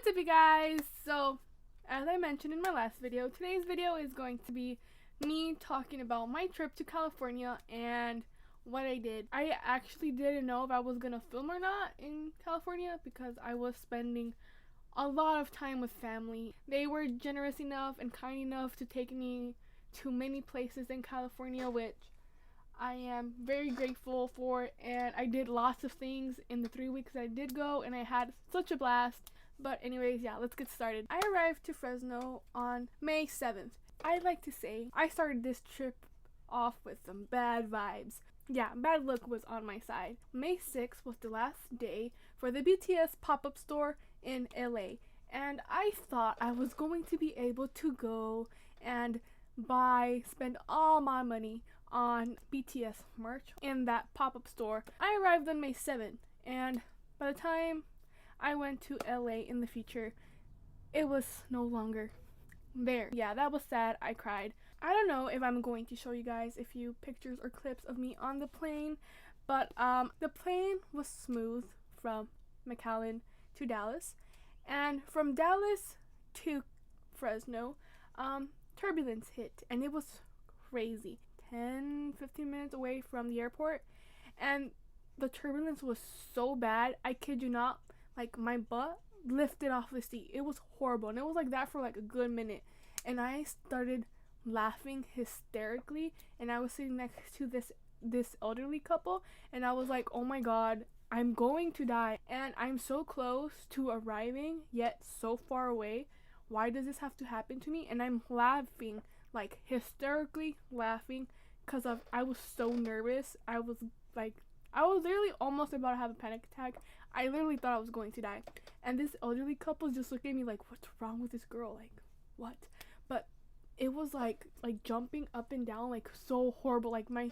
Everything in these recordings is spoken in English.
What's up, you guys? So, as I mentioned in my last video, today's video is going to be me talking about my trip to California and what I did. I actually didn't know if I was gonna film or not in California because I was spending a lot of time with family. They were generous enough and kind enough to take me to many places in California, which I am very grateful for, and I did lots of things in the 3 weeks I did go, and I had such a blast. But anyways, yeah, let's get started. I arrived to Fresno on May 7th. I'd like to say I started this trip off with some bad vibes. Yeah, bad luck was on my side. May 6th was the last day for the BTS pop-up store in LA, and I thought I was going to be able to go and spend all my money on BTS merch in that pop-up store. I arrived on May 7th, and by the time I went to LA in the future, it was no longer there. Yeah, that was sad. I cried. I don't know if I'm going to show you guys a few pictures or clips of me on the plane, but the plane was smooth from McAllen to Dallas, and from Dallas to Fresno, turbulence hit, and it was crazy. 10-15 minutes away from the airport, and the turbulence was so bad, I kid you not, like my butt lifted off the seat. It was horrible, and it was like that for like a good minute, and I started laughing hysterically, and I was sitting next to this elderly couple, and I was like, oh my god, I'm going to die, and I'm so close to arriving yet so far away. Why does this have to happen to me? And I'm laughing, like hysterically laughing, because I was so nervous. I was literally almost about to have a panic attack. I literally thought I was going to die. And this elderly couple just looked at me like, what's wrong with this girl? Like, what? But it was like jumping up and down, like so horrible. Like my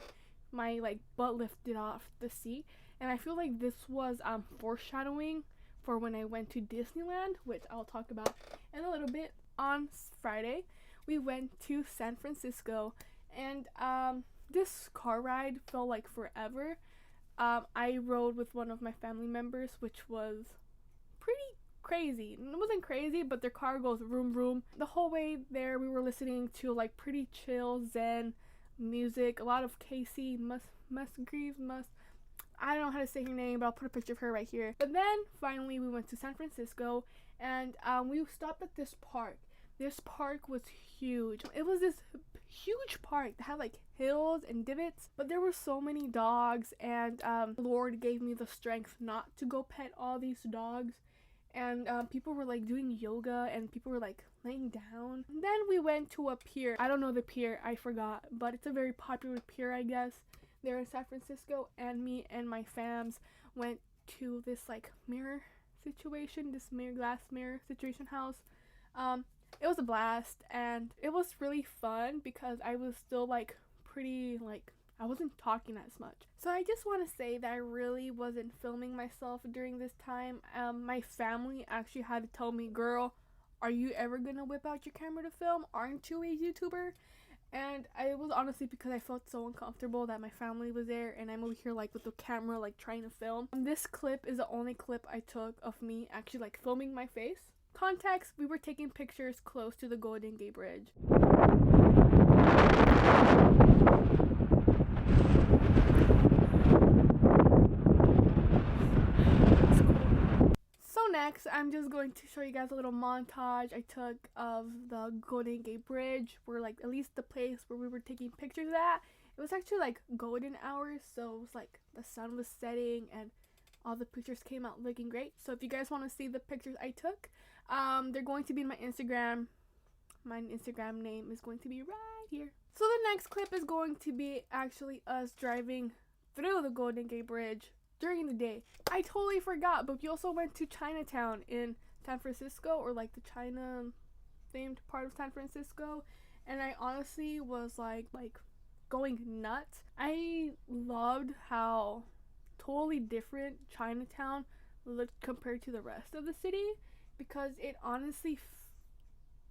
like butt lifted off the seat. And I feel like this was foreshadowing for when I went to Disneyland, which I'll talk about in a little bit. On Friday, we went to San Francisco, and this car ride felt like forever. I rode with one of my family members, which was pretty crazy. It wasn't crazy, but their car goes vroom vroom. The whole way there, we were listening to like pretty chill zen music, a lot of Casey Musgraves. I don't know how to say her name, but I'll put a picture of her right here. But then finally we went to San Francisco, and we stopped at this park. This park was huge. It was this huge park that had like hills and divots, but there were so many dogs, and Lord gave me the strength not to go pet all these dogs. And people were like doing yoga, and people were like laying down. And then we went to a pier. I don't know the pier, I forgot, but it's a very popular pier, I guess, there in San Francisco. And me and my fams went to this like mirror situation, this glass mirror situation house. It was a blast, and it was really fun because I was still like pretty, like I wasn't talking as much. So I just want to say that I really wasn't filming myself during this time. My family actually had to tell me, girl, are you ever gonna whip out your camera to film? Aren't you a YouTuber? And it was honestly because I felt so uncomfortable that my family was there, and I'm over here like with the camera like trying to film. This clip is the only clip I took of me actually like filming my face. Context, we were taking pictures close to the Golden Gate Bridge. So next, I'm just going to show you guys a little montage I took of the Golden Gate Bridge, where like at least the place where we were taking pictures at. It was actually like golden hours, so it was like the sun was setting and all the pictures came out looking great. So if you guys want to see the pictures I took, they're going to be in my Instagram. My Instagram name is going to be right here. So the next clip is going to be actually us driving through the Golden Gate Bridge during the day. I totally forgot, but we also went to Chinatown in San Francisco, or like the China themed part of San Francisco, and I honestly was like going nuts. I loved how totally different Chinatown looked compared to the rest of the city, because it honestly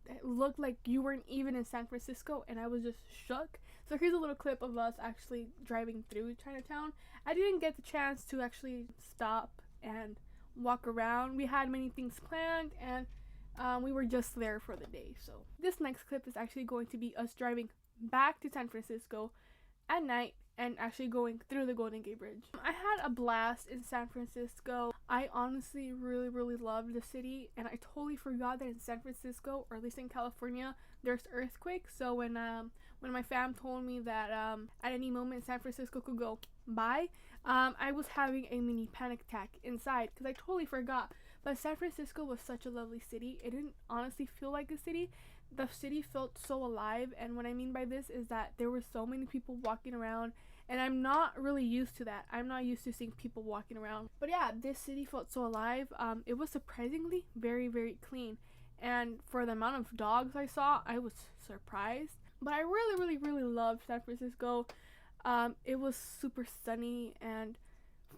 it looked like you weren't even in San Francisco, and I was just shook. So here's a little clip of us actually driving through Chinatown. I didn't get the chance to actually stop and walk around. We had many things planned, and we were just there for the day. So this next clip is actually going to be us driving back to San Francisco at night and actually going through the Golden Gate Bridge. I had a blast in San Francisco. I honestly really loved the city, and I totally forgot that in San Francisco, or at least in California, there's earthquakes. So when my fam told me that at any moment San Francisco could go bye, I was having a mini panic attack inside because I totally forgot. But San Francisco was such a lovely city. It didn't honestly feel like a city. The city felt so alive, and what I mean by this is that there were so many people walking around, and I'm not really used to that. I'm not used to seeing people walking around. But yeah, this city felt so alive. It was surprisingly very clean, and for the amount of dogs I saw, I was surprised. But I really loved San Francisco. It was super sunny and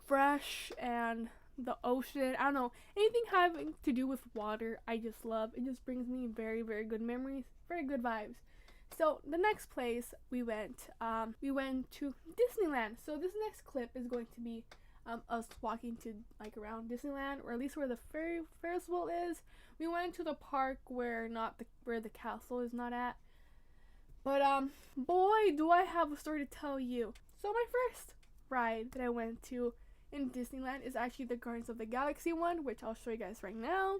fresh, and the ocean, I don't know, anything having to do with water I just love. It just brings me very good memories, very good vibes. So the next place we went to Disneyland. So this next clip is going to be us walking to like around Disneyland, or at least where the Ferris wheel is. We went to the park where the castle is not at. But boy, do I have a story to tell you. So my first ride that I went to in Disneyland is actually the Guardians of the Galaxy one, which I'll show you guys right now.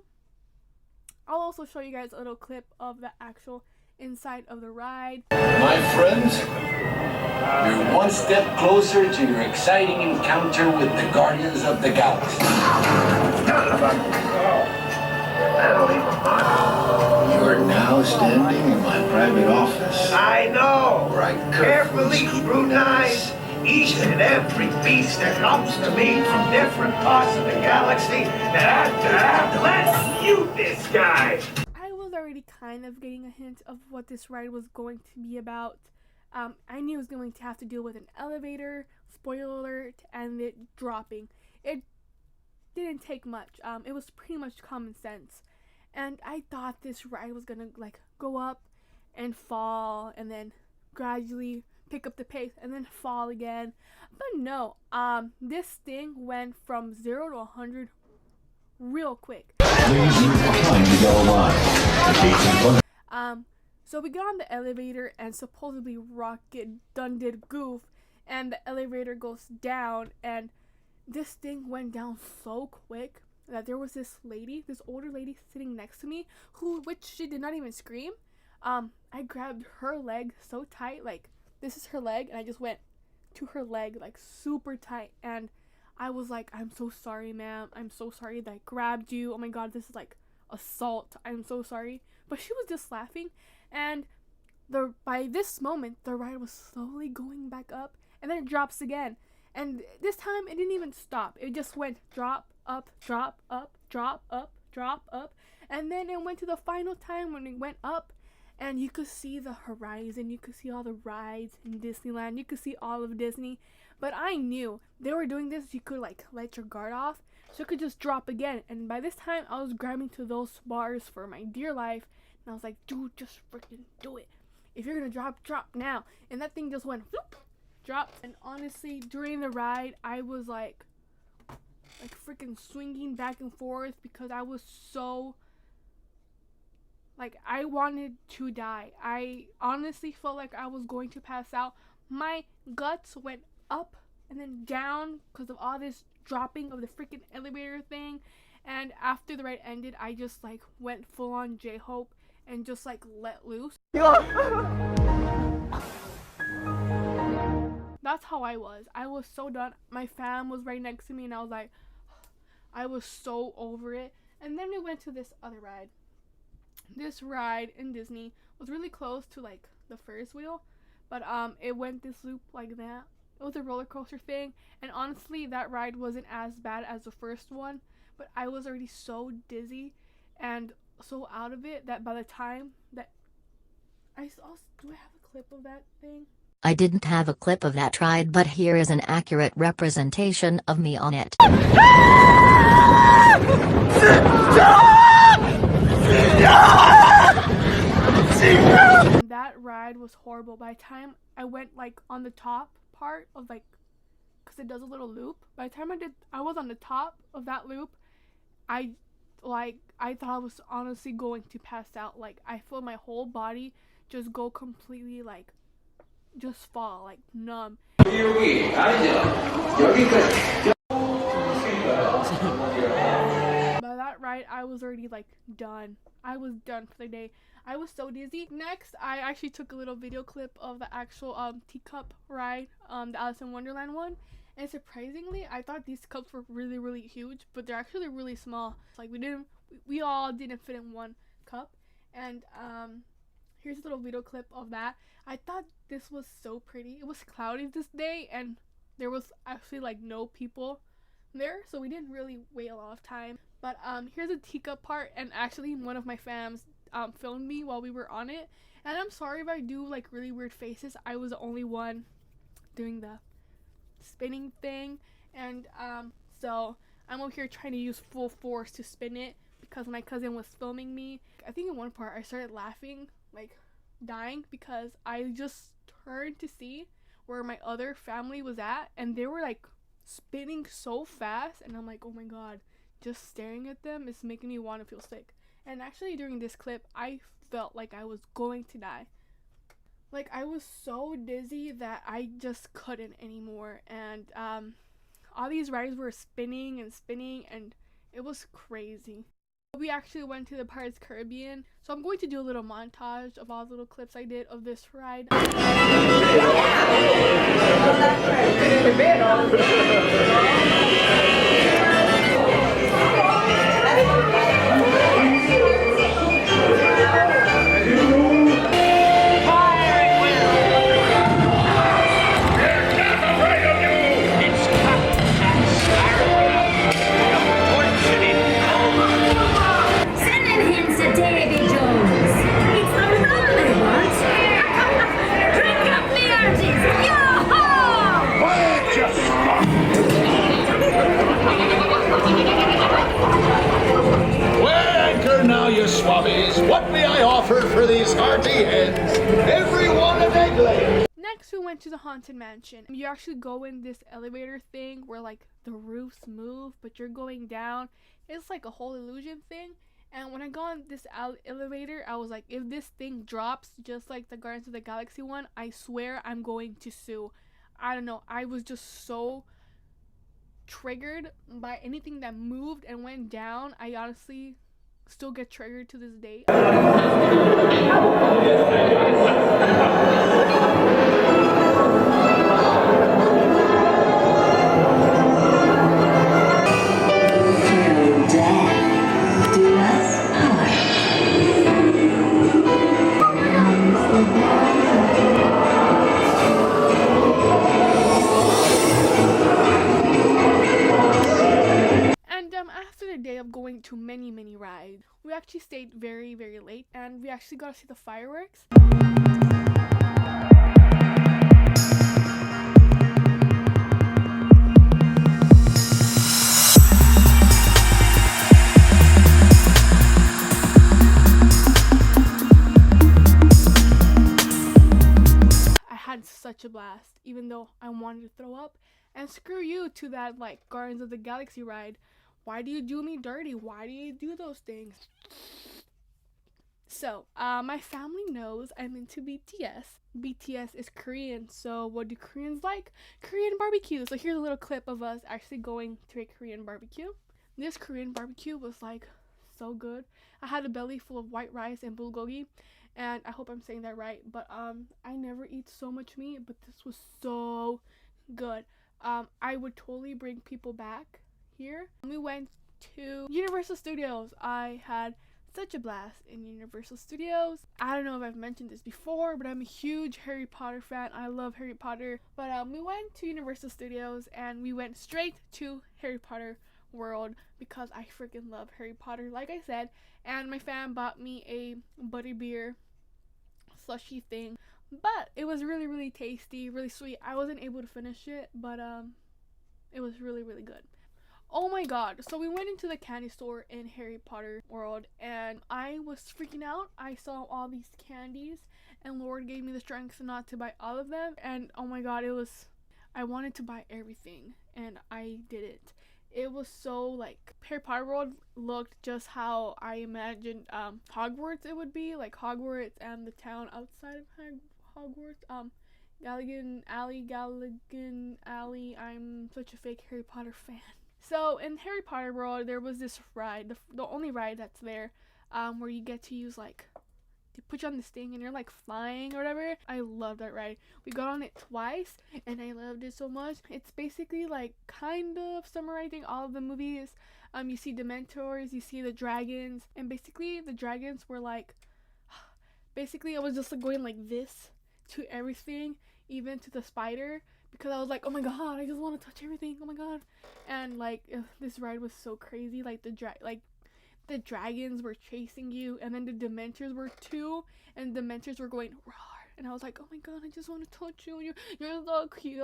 I'll also show you guys a little clip of the actual inside of the ride. My friends, you're one step closer to your exciting encounter with the Guardians of the Galaxy. You're now standing in my private office. I know. Where I carefully scrutinize each and every beast that comes to me from different parts of the galaxy, and let's mute this guy. I was already kind of getting a hint of what this ride was going to be about. I knew it was going to have to deal with an elevator, spoiler alert, and it dropping. It didn't take much. It was pretty much common sense. And I thought this ride was gonna like go up and fall and then gradually pick up the pace and then fall again. But no, this thing went from 0 to 100 real quick. So we got on the elevator, and supposedly Rocket done did goof, and the elevator goes down, and this thing went down so quick that there was this older lady sitting next to me, which she did not even scream. I grabbed her leg so tight, like this is her leg, and I just went to her leg like super tight, and I was like, I'm so sorry, ma'am. I'm so sorry that I grabbed you. Oh my god, this is like assault. I'm so sorry. But she was just laughing, and by this moment, the ride was slowly going back up, and then it drops again. And this time, it didn't even stop. It just went drop, up, drop, up, drop, up, drop, up. And then it went to the final time when it went up, and you could see the horizon. You could see all the rides in Disneyland. You could see all of Disney. But I knew they were doing this. You could like let your guard off, so it could just drop again. And by this time, I was grabbing to those bars for my dear life. And I was like, dude, just freaking do it. If you're gonna drop now. And that thing just went whoop, dropped. And honestly, during the ride, I was like freaking swinging back and forth because I was so, like, I wanted to die. I honestly felt like I was going to pass out. My guts went up and then down because of all this dropping of the freaking elevator thing. And after the ride ended, I just like went full on J-Hope and just like let loose. That's how I was. I was so done. My fam was right next to me, and I was like, I was so over it. And then we went to this other ride. This ride in Disney was really close to like the Ferris wheel, but it went this loop like that. It was a roller coaster thing, and honestly, that ride wasn't as bad as the first one, but I was already so dizzy and so out of it that by the time that do I have a clip of that thing? I didn't have a clip of that ride, but here is an accurate representation of me on it. That ride was horrible. By the time I went like on the top part of like, because it does a little loop. By the time I was on the top of that loop, I thought I was honestly going to pass out. Like, I felt my whole body just go completely, like, just fall, like, numb. By that ride, I was already, like, done. I was done for the day. I was so dizzy. Next, I actually took a little video clip of the actual teacup ride, the Alice in Wonderland one. And surprisingly, I thought these cups were really, really huge, but they're actually really small. Like, we all didn't fit in one cup. And here's a little video clip of that. I thought this was so pretty. It was cloudy this day, and there was actually like no people there, so we didn't really wait a lot of time. But here's a teacup part, and actually one of my fams filmed me while we were on it. And I'm sorry if I do like really weird faces. I was the only one doing the spinning thing, and so I'm over here trying to use full force to spin it because my cousin was filming me. I think in one part I started laughing, like dying, because I just turned to see where my other family was at, and they were like spinning so fast, and I'm like, oh my god, just staring at them is making me want to feel sick. And actually during this clip I felt like I was going to die. Like, I was so dizzy that I just couldn't anymore. And all these rides were spinning and spinning, and it was crazy. We actually went to the Pirates Caribbean, so I'm going to do a little montage of all the little clips I did of this ride. What may I offer for these hearty heads? Everyone an egg lay. Next, we went to the Haunted Mansion. You actually go in this elevator thing where like the roofs move, but you're going down. It's like a whole illusion thing. And when I got on this elevator, I was like, if this thing drops just like the Guardians of the Galaxy one, I swear I'm going to sue. I don't know. I was just so triggered by anything that moved and went down. I honestly still get triggered to this day. After the day of going to many rides, we actually stayed very late, and we actually got to see the fireworks. I had such a blast, even though I wanted to throw up. And screw you to that like Guardians of the Galaxy ride. Why do you do me dirty? Why do you do those things? So, my family knows I'm into BTS. BTS is Korean, so what do Koreans like? Korean barbecue. So here's a little clip of us actually going to a Korean barbecue. This Korean barbecue was like so good. I had a belly full of white rice and bulgogi, and I hope I'm saying that right, but I never eat so much meat, but this was so good. I would totally bring people back here. We went to Universal Studios. I had such a blast in Universal Studios. I don't know if I've mentioned this before, but I'm a huge Harry Potter fan. I love Harry Potter. But we went to Universal Studios, and we went straight to Harry Potter World because I freaking love Harry Potter, like I said. And my fam bought me a butterbeer slushy thing, but it was really tasty, really sweet. I wasn't able to finish it, but it was really good. Oh my god, so we went into the candy store in Harry Potter World, and I was freaking out. I saw all these candies, and Lord gave me the strength not to buy all of them, and oh my god, I wanted to buy everything, and I did it. it was so like Harry Potter World looked just how I imagined Hogwarts it would be, like Hogwarts and the town outside of Hogwarts. Gallagher Alley. I'm such a fake Harry Potter fan. So in Harry Potter World, there was this ride, the only ride that's there, where you get to use like, they put you on this thing and you're like flying or whatever. I love that ride. We got on it twice and I loved it so much. It's basically like kind of summarizing all of the movies. You see Dementors, you see the dragons, and basically the dragons were like, basically I was just like going like this to everything, even to the spider, because I was like, oh my god, I just want to touch everything, oh my god. And like this ride was so crazy. Like the dragons were chasing you, and then the Dementors were too, and the Dementors were going roar, and I was like, oh my god, I just want to touch you, you're so cute.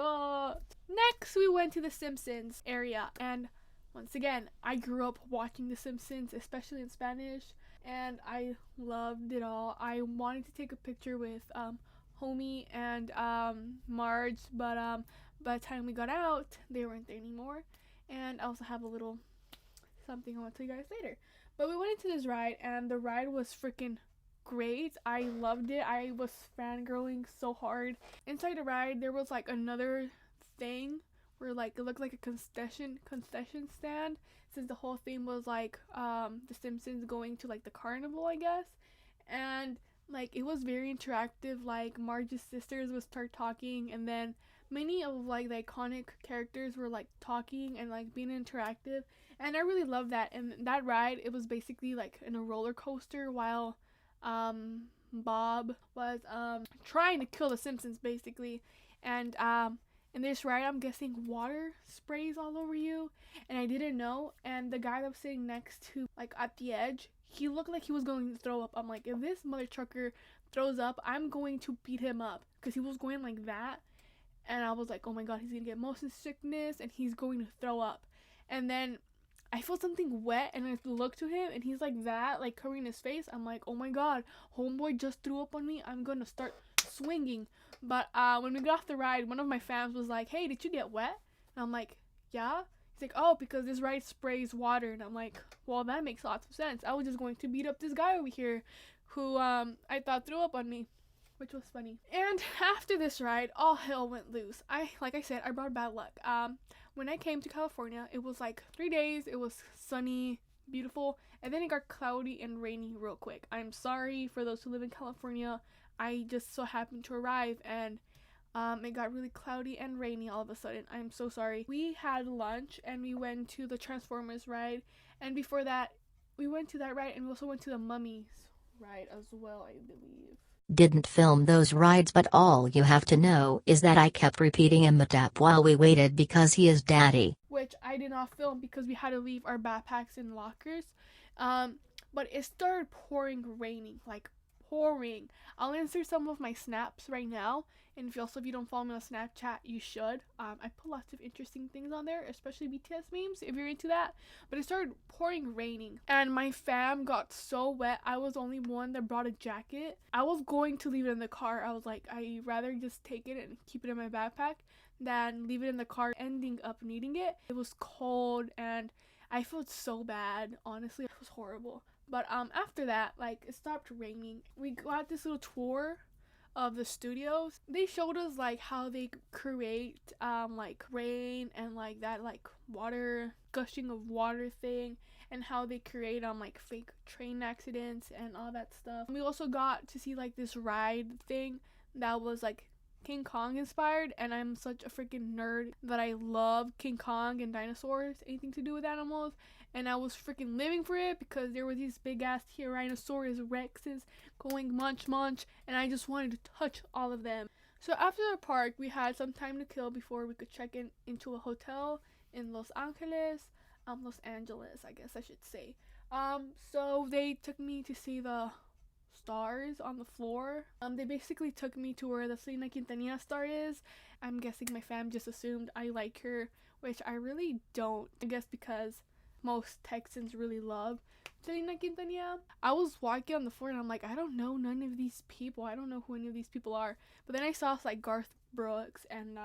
Next we went to the Simpsons area, and once again I grew up watching the Simpsons, especially in Spanish, and I loved it all. I wanted to take a picture with Homie and Marge, but by the time we got out, they weren't there anymore. And I also have a little something I want to tell you guys later. But we went into this ride, and the ride was freaking great. I loved it. I was fangirling so hard. Inside the ride, there was like another thing where like it looked like a concession stand, since the whole theme was like the Simpsons going to like the carnival, I guess. And like it was very interactive. Like Marge's sisters would start talking, and then many of like the iconic characters were like talking and like being interactive, and I really loved that. And that ride, it was basically like in a roller coaster while Bob was trying to kill the Simpsons basically. And in this ride, I'm guessing water sprays all over you, and I didn't know. And the guy that was sitting next to like at the edge, he looked like he was going to throw up. I'm like, if this mother trucker throws up, I'm going to beat him up, because he was going like that. And I was like, oh my god, he's gonna get motion sickness and he's going to throw up. And then I felt something wet, and I looked to him, and he's like that, like covering his face. I'm like, oh my god, homeboy just threw up on me. I'm gonna start swinging. But when we got off the ride, one of my fans was like, hey, did you get wet? And I'm like, yeah. He's like, oh, because this ride sprays water. And I'm like, well, that makes lots of sense. I was just going to beat up this guy over here who I thought threw up on me, which was funny. And after this ride, all hell went loose. Like I said, I brought bad luck. When I came to California, it was like 3 days. It was sunny, beautiful, and then it got cloudy and rainy real quick. I'm sorry for those who live in California. I just so happened to arrive, and it got really cloudy and rainy all of a sudden. I'm so sorry. We had lunch, and we went to the Transformers ride, and before that, we went to that ride, and we also went to the Mummies ride as well, I believe. Didn't film those rides, but all you have to know is that I kept repeating Imhotep while we waited because he is daddy. Which I did not film because we had to leave our backpacks in lockers. But it started raining, like pouring. I'll insert some of my snaps right now, and if you don't follow me on Snapchat, you should. I put lots of interesting things on there, especially BTS memes if you're into that. But it started raining, and my fam got so wet. I was the only one that brought a jacket. I was going to leave it in the car. I was like, I'd rather just take it and keep it in my backpack than leave it in the car, ending up needing it. It was cold, and I felt so bad. Honestly, it was horrible. But after that, like, it stopped raining. We got this little tour of the studios. They showed us like how they create like rain and like that like water, gushing of water thing, and how they create like fake train accidents and all that stuff. We also got to see like this ride thing that was like King Kong inspired, and I'm such a freaking nerd that I love King Kong and dinosaurs, anything to do with animals. And I was freaking living for it because there were these big ass Tyrannosaurus Rexes going munch, and I just wanted to touch all of them. So after the park, we had some time to kill before we could check into a hotel in Los Angeles, I guess I should say. So they took me to see the stars on the floor. They basically took me to where the Selena Quintanilla star is. I'm guessing my fam just assumed I like her, which I really don't. I guess because most Texans really love Selena Quintanilla. I was walking on the floor and I'm like, I don't know none of these people. I don't know who any of these people are. But then I saw like Garth Brooks and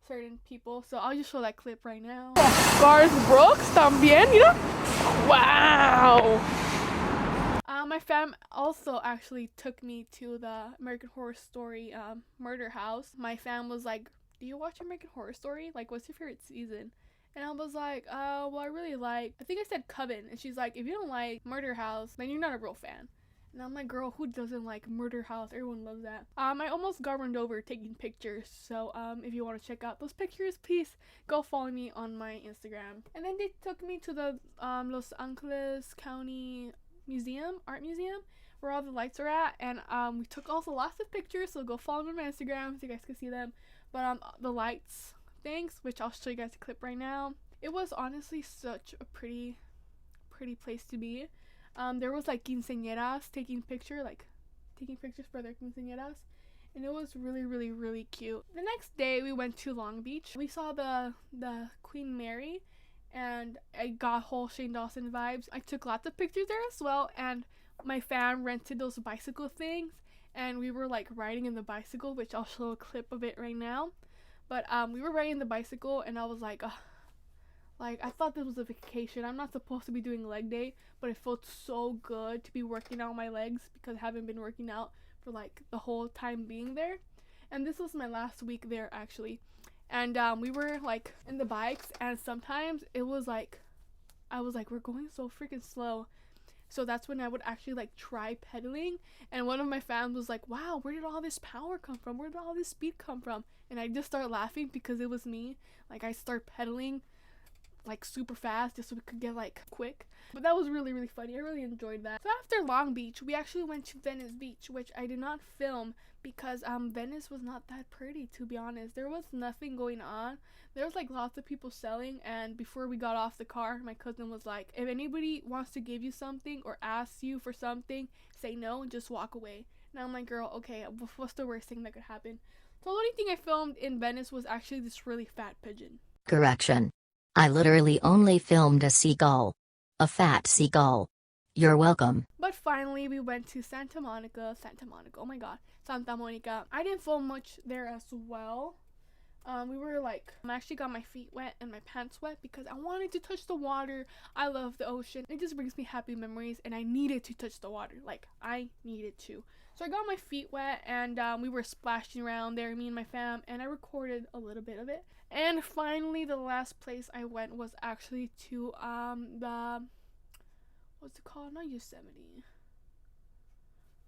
certain people. So I'll just show that clip right now. Scars Brooks también, mira. Wow. My fam also actually took me to the American Horror Story murder house. My fam was like, do you watch American Horror Story? Like, what's your favorite season? And I was like, well, I really like, I think I said Coven. And she's like, if you don't like Murder House, then you're not a real fan. And I'm like, girl, who doesn't like Murder House? Everyone loves that. I almost got run over taking pictures. So if you want to check out those pictures, please go follow me on my Instagram. And then they took me to the Los Angeles County Art Museum, where all the lights are at. And we took also lots of pictures. So go follow me on my Instagram so you guys can see them. But the lights things, which I'll show you guys a clip right now. It was honestly such a pretty place to be. There was like quinceañeras taking pictures for their quinceañeras, and it was really cute. The next day we went to Long Beach. We saw the Queen Mary, and I got whole Shane Dawson vibes. I took lots of pictures there as well, and my fam rented those bicycle things, and we were like riding in the bicycle, which I'll show a clip of it right now. But we were riding the bicycle, and I was like, like, I thought this was a vacation. I'm not supposed to be doing leg day, but it felt so good to be working out my legs because I haven't been working out for like the whole time being there. And this was my last week there actually. And we were like in the bikes, and sometimes it was like, I was like, we're going so freaking slow. So that's when I would actually like try pedaling, and one of my fans was like, wow, where did all this power come from? Where did all this speed come from? And I just started laughing because it was me. Like, I start pedaling like super fast just so we could get like quick. But that was really funny. I really enjoyed that. So after Long Beach, we actually went to Venice Beach, which I did not film because Venice was not that pretty, to be honest. There was nothing going on. There was like lots of people selling, and before we got off the car, my cousin was like, if anybody wants to give you something or asks you for something, say no and just walk away. And I'm like, girl, okay, what's the worst thing that could happen? So the only thing I filmed in Venice was actually this really fat pigeon. Correction. I literally only filmed a seagull. A fat seagull. You're welcome. But finally, we went to Santa Monica, oh my god, Santa Monica. I didn't film much there as well. We were like, I actually got my feet wet and my pants wet because I wanted to touch the water. I love the ocean. It just brings me happy memories, and I needed to touch the water. Like, I needed to. So I got my feet wet, and we were splashing around there, me and my fam, and I recorded a little bit of it. And finally, the last place I went was actually to what's it called? Not Yosemite.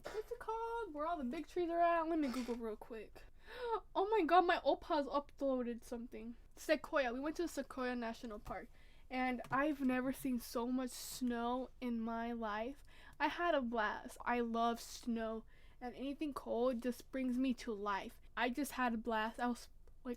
What's it called? Where all the big trees are at? Let me Google real quick. Oh my god, my Opa's uploaded something. Sequoia. We went to Sequoia National Park, and I've never seen so much snow in my life. I had a blast. I love snow, and anything cold just brings me to life. I just had a blast.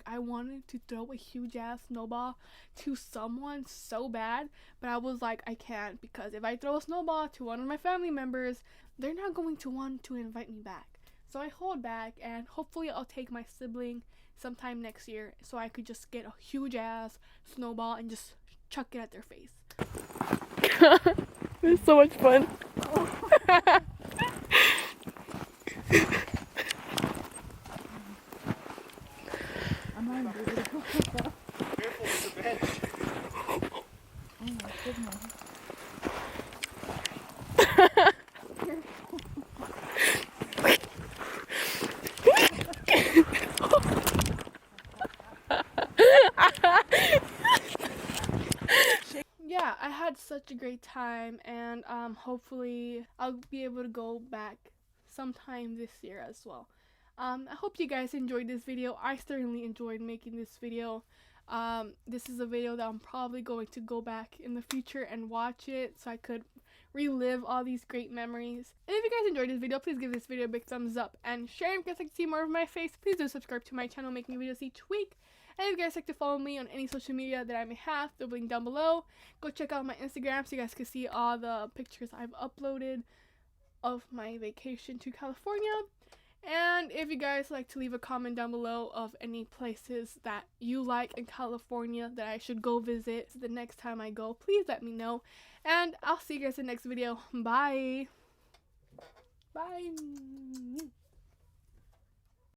I wanted to throw a huge ass snowball to someone so bad, but I was like, I can't, because if I throw a snowball to one of my family members, they're not going to want to invite me back. So I hold back, and hopefully I'll take my sibling sometime next year so I could just get a huge ass snowball and just chuck it at their face. It's so much fun. Careful with the bench. Oh my goodness. Yeah, I had such a great time, and hopefully I'll be able to go back sometime this year as well. I hope you guys enjoyed this video. I certainly enjoyed making this video. This is a video that I'm probably going to go back in the future and watch it so I could relive all these great memories. And if you guys enjoyed this video, please give this video a big thumbs up and share. If you guys like to see more of my face, please do subscribe to my channel, making videos each week. And if you guys like to follow me on any social media that I may have, the link down below. Go check out my Instagram so you guys can see all the pictures I've uploaded of my vacation to California. And if you guys like to leave a comment down below of any places that you like in California that I should go visit the next time I go, please let me know. And I'll see you guys in the next video. Bye. Bye.